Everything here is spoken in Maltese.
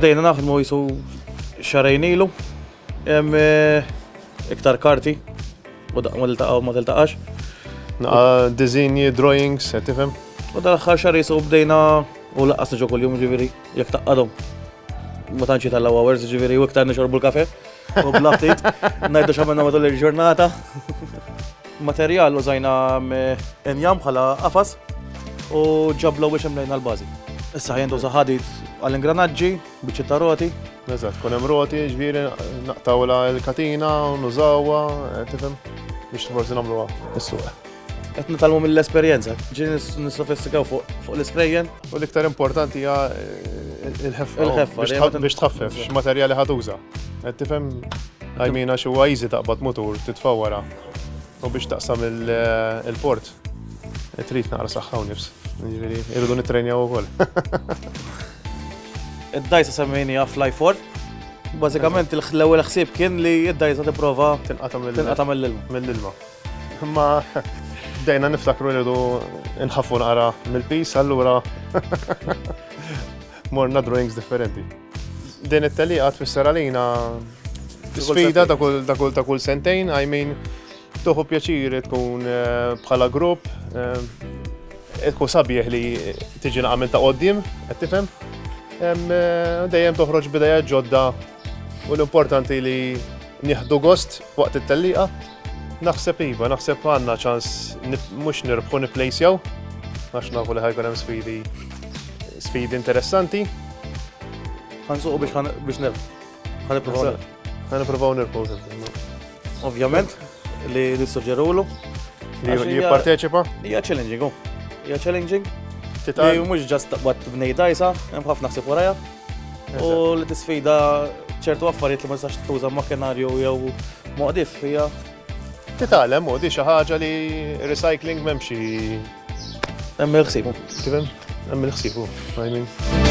bdejna naħdmu jisu xarajn ilu, iktar karti, u ma tiltaqax. Dizinji, drawings, tifhem? U dal-axħar xar jisu bdejna u laqqas nġu kull-jum ġiviri, jek taqqadhom. Ma tantx tal-law hours ġiviri u iktar nixorbu l-kafe. U blaftit, najdu xamenna matul il-ġurnata. Materjal użajna injam bħala qafas u ġablaw biex imlejna l-bażi. Issa jendu ħadit għall-ingranaġġi, biċċi ta' roti. Eżatt, kun hemm roti, ġifieri naqtawla l-katina u nużawha, tifhem? Biex forsi nagħmluha is-suq. Qed nitalmu mill-esperjenza. Ġi nissofistikaw fuq l-iskrejjen. U l-iktar importanti hija il-ħeffa biex tħaffef x'materjali ħaduża. Qed tifhem għajmina xi huwa easy taqbad mutur titfawwara u biex taqsam il-port. Trid naqra saħħa u nifs. Jiġifieri irridu nittrenjaw ukoll. Id-dajsa semmejniha Fly 4. Bażikament l-ewwel ħsieb kien li id-dajsa tipprova tinqata' mill-ilma. Imma bdejna niftakru li rridu nħaffu naqra mill-pis, allura morna drawings differenti. Din it-teliqa tfisser għalina sfida ta' kull sentejn, I mean, tuħu pjaċir tkun bħala grupp, tkun sabiħ li tiġi naqamil ta' qoddim, qed tifhem? Dejjem toħroġ bidejja ġodda u l-importanti li nieħdu gost waqt it-teliqa. Naħseb iva, naħseb għandna ċans mhux nirbħu nipplejsjaw, għax nafu li ħajkun hemm sfidi interessanti. Ħansuqu biex nirbħu. Ħanippruvaw nirbħu. Ovvjament, li nissuġġerulu. Li jipparteċipa? Hija challenging, hija challenging. Li mhux ġast taqbad bnej dajsa, hemm ħafna ħsieb warajha. U li tisfida ċertu affarijiet li ma tistax tuża makkinarju jew moqdif hija. Titgħallem u di xi ħaġa li recycling m'hemmx hemm il-ħsieb. Tifhem? Hemm il-ħsieb, I mean.